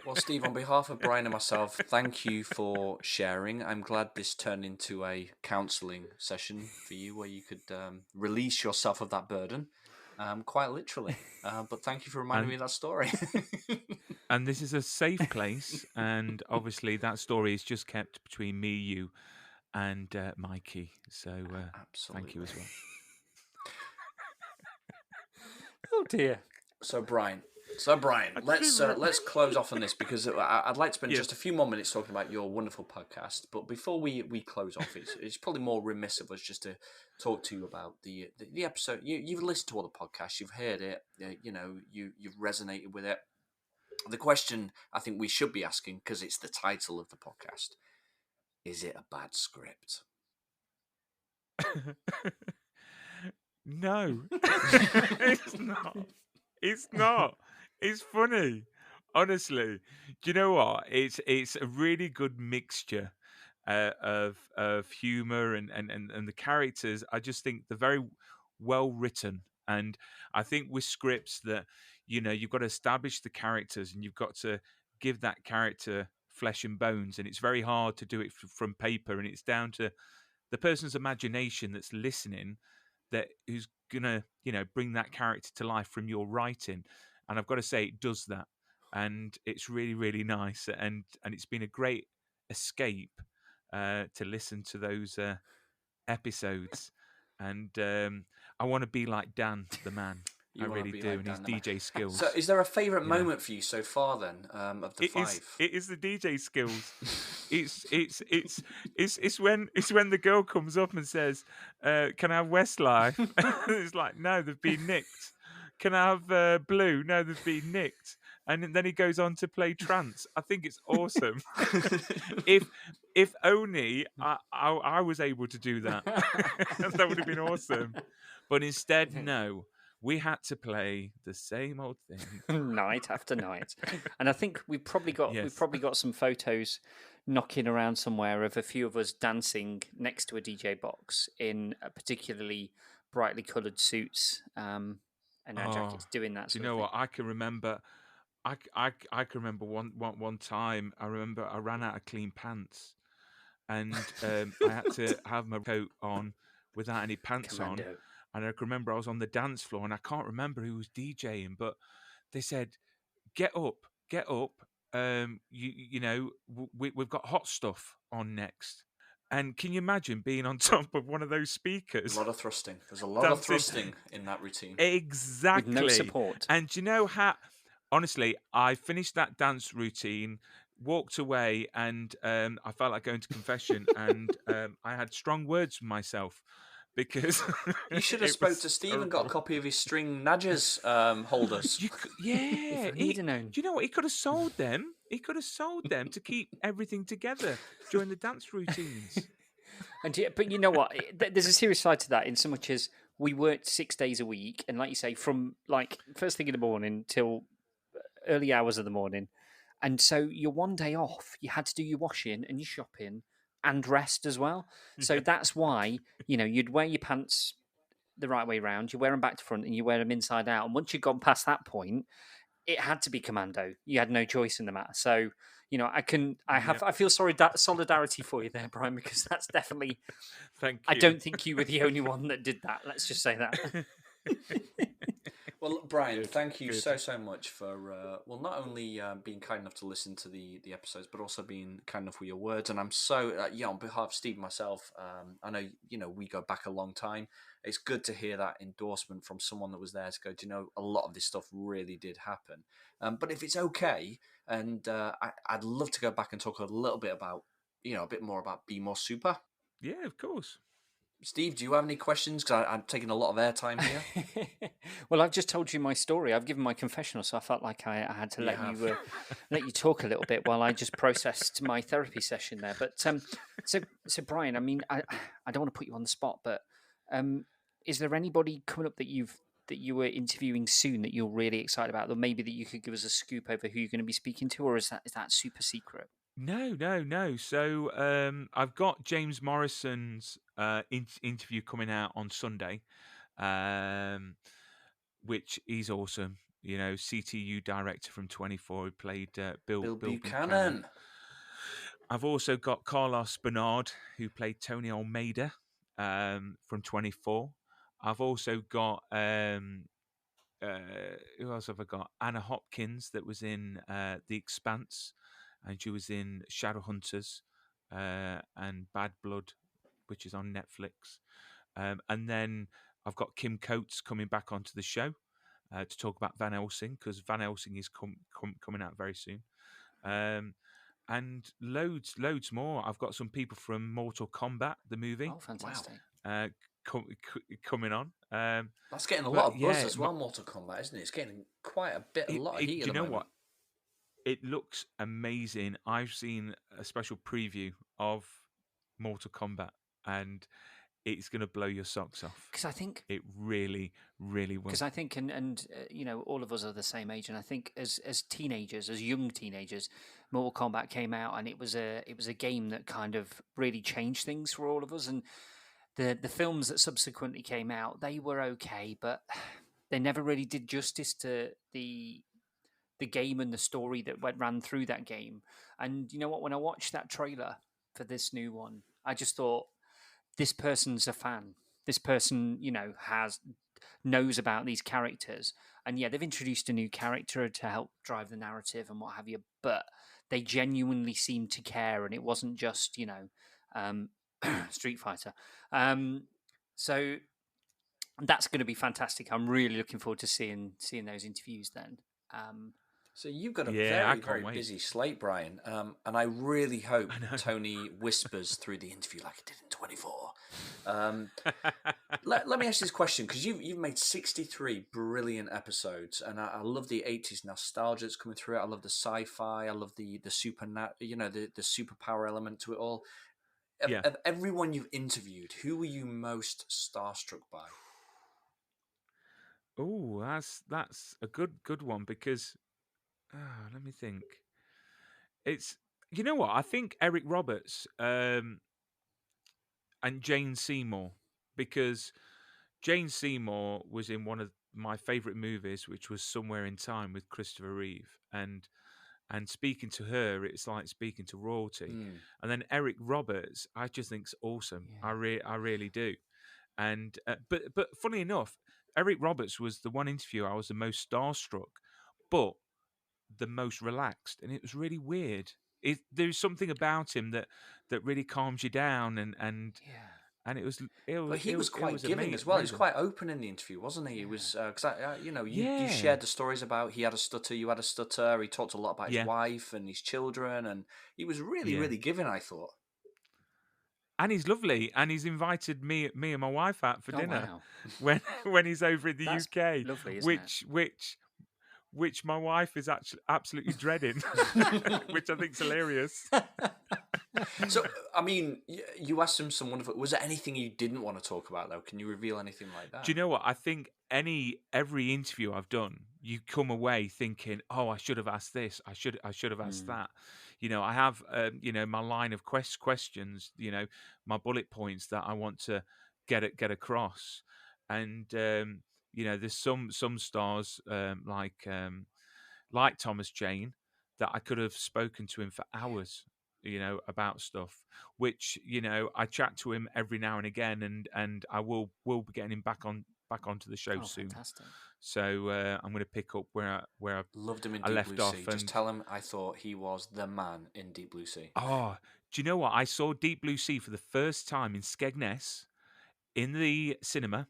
Well, Steve, on behalf of Brian and myself, thank you for sharing. I'm glad this turned into a counselling session for you where you could release yourself of that burden, quite literally. But thank you for reminding me of that story. And this is a safe place, and obviously that story is just kept between me, you, and Mikey. So thank you as well. Oh dear. So Brian, let's close off on this because I'd like to spend just a few more minutes talking about your wonderful podcast. But before we close off, it's probably more remiss of us just to talk to you about the episode. You've listened to all the podcasts, you've heard it, you've resonated with it. The question I think we should be asking, because it's the title of the podcast, is it a bad script? No, it's not. It's not. It's funny. Honestly, do you know what? It's a really good mixture of humor and the characters. I just think they're very well written, and I think with scripts that you've got to establish the characters and you've got to give that character flesh and bones, and it's very hard to do it from paper, and it's down to the person's imagination that's listening, that who's gonna bring that character to life from your writing. And I've got to say it does that, and it's really, really nice, and it's been a great escape to listen to those episodes. And I want to be like Dan the man. I really do, like and his Dan the man. DJ skills. So is there a favourite moment for you so far then, of the 5? It is the DJ skills. It's when the girl comes up and says, "Can I have Westlife?" It's like, no, they've been nicked. Can I have Blue? No, they've been nicked. And then he goes on to play trance. I think it's awesome. If only I was able to do that, that would have been awesome. But instead, no. We had to play the same old thing night after night, and I think we've probably got some photos knocking around somewhere of a few of us dancing next to a DJ box in particularly brightly coloured suits and our jackets, doing that. Do you know what I can remember? I can remember one time. I remember I ran out of clean pants, and I had to have my coat on without any pants on. And I can remember I was on the dance floor, and I can't remember who was DJing, but they said, "Get up. We've got hot stuff on next." And can you imagine being on top of one of those speakers? A lot of thrusting. There's a lot of thrusting in that routine. Exactly. With no support. And do you know how? Honestly, I finished that dance routine, walked away, and I felt like going to confession, and I had strong words for myself. Because you should have spoke to Steve and got a copy of his string Nadgers holders. Do you know what? He could have sold them. He could have sold them to keep everything together during the dance routines. But you know what? There's a serious side to that, in so much as we worked 6 days a week, and like you say, from like first thing in the morning till early hours of the morning, and so your one day off, you had to do your washing and your shopping and rest as well. So that's why, you'd wear your pants the right way round, you wear them back to front and you wear them inside out. And once you'd gone past that point, it had to be commando. You had no choice in the matter. So, I feel solidarity for you there, Brian, because that's definitely, thank you. I don't think you were the only one that did that. Let's just say that. Well, Brian, Good, thank you good. so much for not only being kind enough to listen to the episodes, but also being kind enough with your words. And I'm so on behalf of Steve and myself, I know we go back a long time. It's good to hear that endorsement from someone that was there to go. Do you know, a lot of this stuff really did happen. But if it's okay, and I'd love to go back and talk a little bit about a bit more about Be More Super. Yeah, of course. Steve, do you have any questions? Because I'm taking a lot of airtime here. Well, I've just told you my story. I've given my confessional, so I felt like I had to You let have. you let you talk a little bit while I just processed my therapy session there. But so Brian, I mean, I don't want to put you on the spot, but is there anybody coming up that you were interviewing soon that you're really excited about, or maybe that you could give us a scoop over who you're going to be speaking to, or is that super secret? No. So I've got James Morrison's interview coming out on Sunday, which is awesome. CTU director from 24 who played Bill Bill Buchanan. Buchanan. I've also got Carlos Bernard, who played Tony Almeida from 24. I've also got who else have I got? Anna Hopkins, that was in The Expanse, and she was in Shadowhunters and Bad Blood, which is on Netflix. And then I've got Kim Coates coming back onto the show to talk about Van Helsing, because Van Helsing is coming out very soon. And loads more. I've got some people from Mortal Kombat, the movie. Oh, fantastic! Coming on. That's getting a lot of buzz yeah, as well, Mortal Kombat, isn't it? It's getting quite a lot of heat do at you the know moment. what? It looks amazing. I've seen a special preview of Mortal Kombat, and it's going to blow your socks off. Because I think it really will. Because I think, and all of us are the same age, and I think as teenagers, as young teenagers, Mortal Kombat came out, and it was a game that kind of really changed things for all of us. And the films that subsequently came out, they were okay, but they never really did justice to the game and the story that ran through that game. And you know what? When I watched that trailer for this new one, I just thought, this person's a fan. This person, knows about these characters. And yeah, they've introduced a new character to help drive the narrative and what have you, but they genuinely seemed to care, and it wasn't just, Street Fighter. So that's going to be fantastic. I'm really looking forward to seeing those interviews then. So you've got a Yeah, I very, can't very wait. busy slate, Brian. And I really hope Tony whispers through the interview like it did in 24. Let me ask you this question, because you've made 63 brilliant episodes, and I love the 80s nostalgia that's coming through it. I love the sci-fi. I love the the superpower element to it all. Yeah. Of everyone you've interviewed, who were you most starstruck by? Oh, that's a good one, because let me think. It's what, I think Eric Roberts and Jane Seymour, because Jane Seymour was in one of my favorite movies, which was Somewhere in Time with Christopher Reeve, and speaking to her, it's like speaking to royalty. And then Eric Roberts, I just think's awesome. Yeah. I really do. And but funny enough, Eric Roberts was the one interview I was the most starstruck, but the most relaxed, and it was really weird. There's something about him that really calms you down, and it was But he was quite giving as well. He was quite open in the interview, wasn't he? He was because you shared the stories about he had a stutter, you had a stutter. He talked a lot about his wife and his children, and he was really giving, I thought. And he's lovely, and he's invited me and my wife out for dinner when he's over in the That's UK, lovely, isn't it? which my wife is actually absolutely dreading, which I think's hilarious. So, I mean, you asked him some wonderful. Was there anything you didn't want to talk about, though? Can you reveal anything like that? Do you know what? I think every interview I've done, you come away thinking, "Oh, I should have asked this. I should have asked that." I have my line of questions. My bullet points that I want to get across, and there's some stars like Thomas Jane that I could have spoken to him for hours. About stuff, which I chat to him every now and again, and I will be getting him back back onto the show Oh, soon. fantastic. So I'm going to pick up where Loved him in I Deep left Blue off. Sea. Just And tell him I thought he was the man in Deep Blue Sea. oh, do you know what? I saw Deep Blue Sea for the first time in Skegness in the cinema,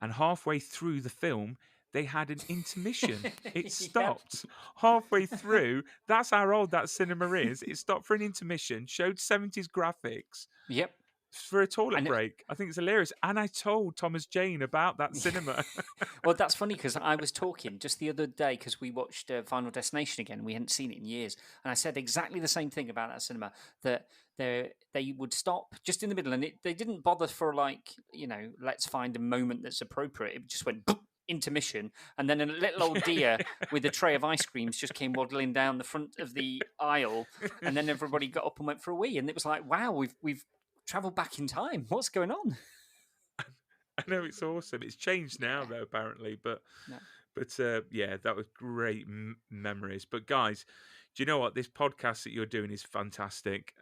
and halfway through the film, they had an intermission. It Yep. stopped halfway through. That's how old that cinema is. It stopped for an intermission, showed 70s graphics Yep. for a toilet And break. I think it's hilarious. And I told Thomas Jane about that cinema. well, that's funny because I was talking just the other day because we watched Final Destination again. We hadn't seen it in years, and I said exactly the same thing about that cinema. That they would stop just in the middle, and they didn't bother for like let's find a moment that's appropriate. It just went boop, intermission, and then a little old deer with a tray of ice creams just came waddling down the front of the aisle, and then everybody got up and went for a wee, and it was like, wow, we've traveled back in time. What's going on? I know, it's awesome. It's changed now, though, apparently. But No. yeah, that was great memories. But guys, do you know what? This podcast that you're doing is fantastic.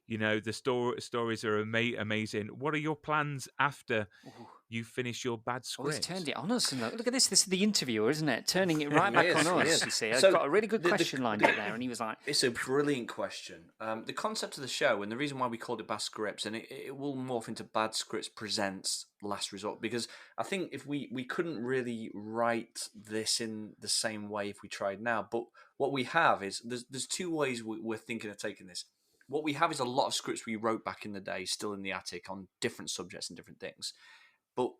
The stories are amazing. What are your plans after Ooh. you finish your bad Oh, he's script? turned it on us. And look at this. This is the interviewer, isn't it? Turning it right He back is, on he us. is. You see, I've So got a really good the- question lined up there, and he was like, It's a brilliant question. The concept of the show, and the reason why we called it Bad Scripts, and it will morph into Bad Scripts Presents Last Resort, because I think if we couldn't really write this in the same way if we tried now, but what we have is there's two ways we're thinking of taking this. What we have is a lot of scripts we wrote back in the day, still in the attic, on different subjects and different things. But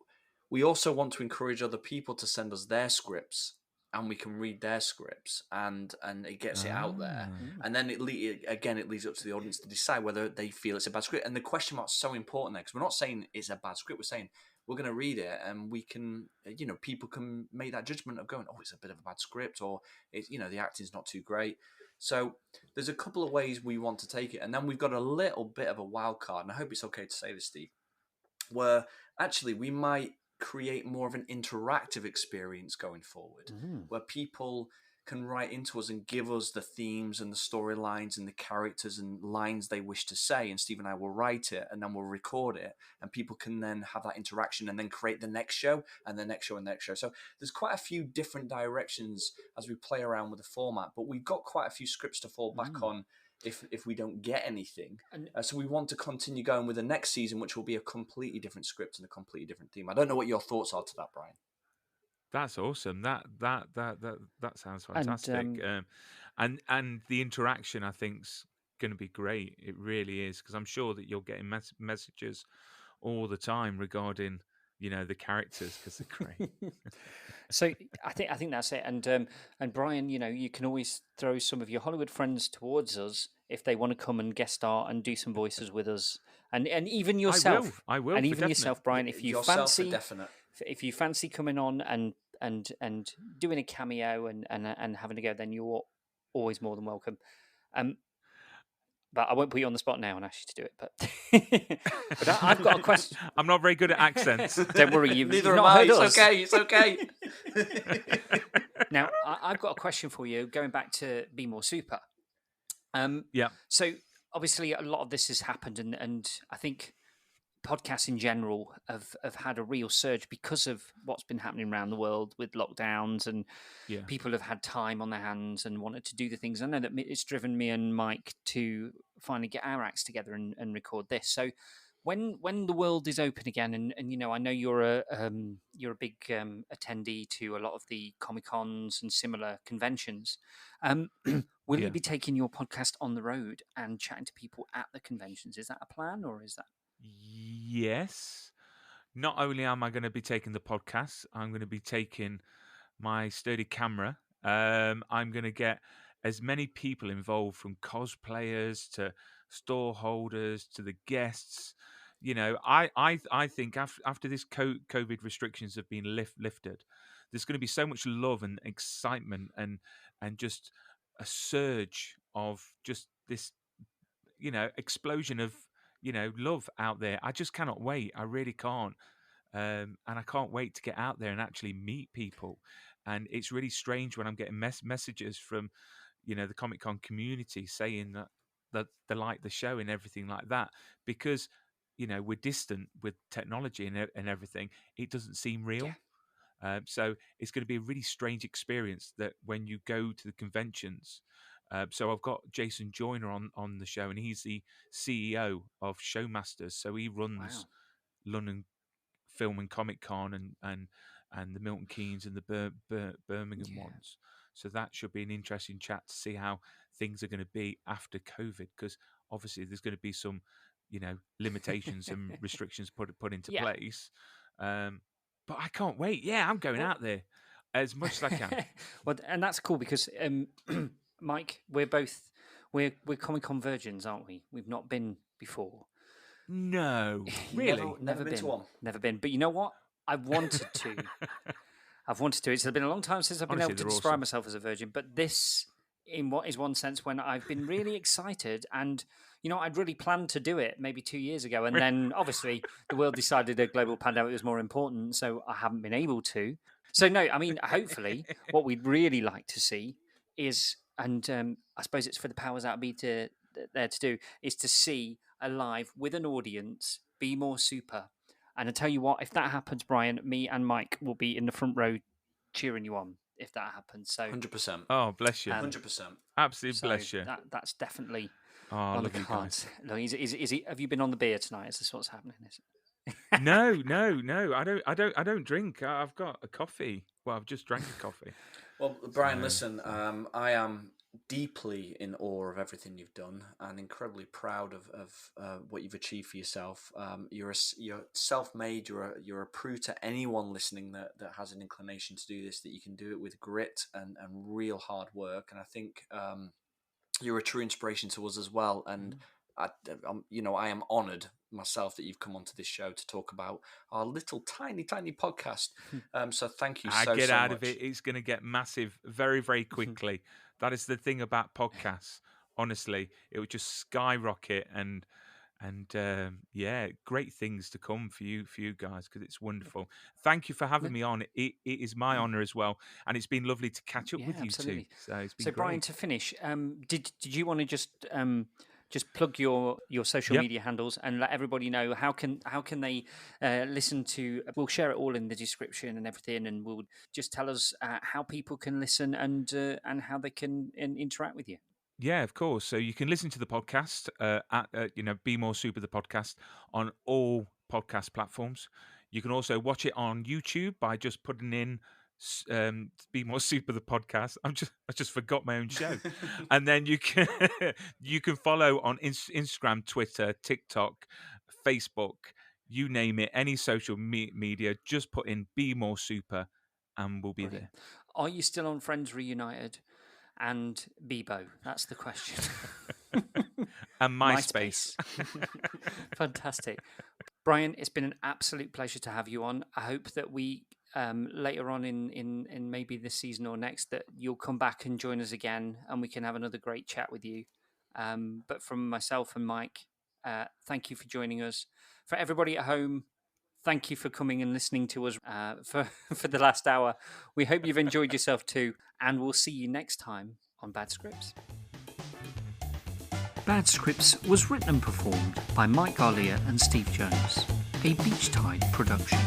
we also want to encourage other people to send us their scripts, and we can read their scripts, and it gets it out there, and then it leads up to the audience to decide whether they feel it's a bad script. And the question mark's so important there, because we're not saying it's a bad script. We're saying we're going to read it, and we can, people can make that judgment of going, oh, it's a bit of a bad script, or it's, the acting's not too great. So there's a couple of ways we want to take it, and then we've got a little bit of a wild card, and I hope it's okay to say this, Steve, where actually we might create more of an interactive experience going forward, where people can write into us and give us the themes and the storylines and the characters and lines they wish to say, and Steve and I will write it, and then we'll record it, and people can then have that interaction and then create the next show and the next show and the next show. So there's quite a few different directions as we play around with the format, but we've got quite a few scripts to fall back on if we don't get anything. So we want to continue going with the next season, which will be a completely different script and a completely different theme. I don't know what your thoughts are to that, Bryan. That's awesome. That sounds fantastic. And the interaction, I think's going to be great. It really is, because I'm sure that you're getting messages all the time regarding the characters, because they're great. so I think that's it. And Bryan, you can always throw some of your Hollywood friends towards us if they want to come and guest star and do some voices with us, and even yourself. I will, and for even definite. yourself, Bryan, if you Yourself for fancy. definite. If you fancy coming on and doing a cameo and having a go, then you're always more than welcome. But I won't put you on the spot now and ask you to do it. But I've got a question. I'm not very good at accents. Don't worry, you've Neither not am I. heard us. It's okay. Now, I've got a question for you, going back to Be More Super. Yeah. So obviously a lot of this has happened, and I think podcasts in general have had a real surge because of what's been happening around the world with lockdowns, and people have had time on their hands and wanted to do the things. I know that it's driven me and Mike to finally get our acts together and record this. So when the world is open again, and I know you're a big attendee to a lot of the Comic-Cons and similar conventions, will you be taking your podcast on the road and chatting to people at the conventions? Is that a plan, or is that? Yes. Not only am I going to be taking the podcast, I'm going to be taking my sturdy camera. I'm going to get as many people involved, from cosplayers to store holders to the guests. I think after this COVID restrictions have been lifted, there's going to be so much love and excitement and just a surge of just this, explosion of love out there. I just cannot wait. I really can't. And I can't wait to get out there and actually meet people. And it's really strange when I'm getting messages from, the Comic-Con community saying that they like the show and everything like that, because we're distant with technology and everything, it doesn't seem real. So it's going to be a really strange experience that when you go to the conventions. So I've got Jason Joyner on the show, and he's the CEO of Showmasters. So he runs London Film and Comic Con and the Milton Keynes and the Birmingham ones. So that should be an interesting chat to see how things are going to be after COVID, because obviously there's going to be some, limitations and restrictions put into place. But I can't wait. Yeah, I'm going out there as much as I can. Well, and that's cool because Mike, we're Comic Con virgins, aren't we? We've not been before. No, really, never been to one. Never been. But you know what? I've wanted to. It's been a long time since I've been able to describe myself as a virgin. But this, in what is one sense, when I've been really excited, and I'd really planned to do it maybe 2 years ago, and then obviously the world decided a global pandemic was more important, so I haven't been able to. So no, I mean, hopefully, what we'd really like to see is, and I suppose it's for the powers that be there to do, is to see a live with an audience Be More Super. And I tell you what, if that happens, Brian, me and Mike will be in the front row cheering you on if that happens. So 100%. Oh, bless you. 100%. Absolutely bless you. That's definitely on the cards. Look, is he? Have you been on the beer tonight? Is this what's happening? Is it? No. I don't drink. I've got a coffee. Well, I've just drank a coffee. Well, Brian, listen, I am deeply in awe of everything you've done and incredibly proud of what you've achieved for yourself. You're self-made. You're a proof to anyone listening that has an inclination to do this, that you can do it with grit and real hard work. And I think you're a true inspiration to us as well. And I am honoured myself that you've come onto this show to talk about our little tiny podcast. So thank you so much. I get out of it. It's going to get massive very, very quickly. That is the thing about podcasts. Honestly, it would just skyrocket and great things to come for you guys, because it's wonderful. Thank you for having me on. It is my honour as well, and it's been lovely to catch up with you two. So it's been great. Brian, to finish, did you want to just plug your social media handles and let everybody know how can they listen to? We'll share it all in the description and everything, and we'll just tell us how people can listen and how they can interact with you. Yeah, of course. So you can listen to the podcast at Be More Super, the podcast, on all podcast platforms. You can also watch it on YouTube by just putting in Be More Super, the podcast. I just forgot my own show. And then you can follow on Instagram, Twitter, TikTok, Facebook, you name it, any social media. Just put in Be More Super, and we'll be there. Are you still on Friends Reunited and Bebo? That's the question. And MySpace. Fantastic. Brian, it's been an absolute pleasure to have you on. I hope that we later on in maybe this season or next, that you'll come back and join us again and we can have another great chat with you. But from myself and Mike, thank you for joining us. For everybody at home, thank you for coming and listening to us for the last hour. We hope you've enjoyed yourself too, and we'll see you next time on Bad Scripts. Bad Scripts was written and performed by Mike Garlia and Steve Jones, a Beach Tide production.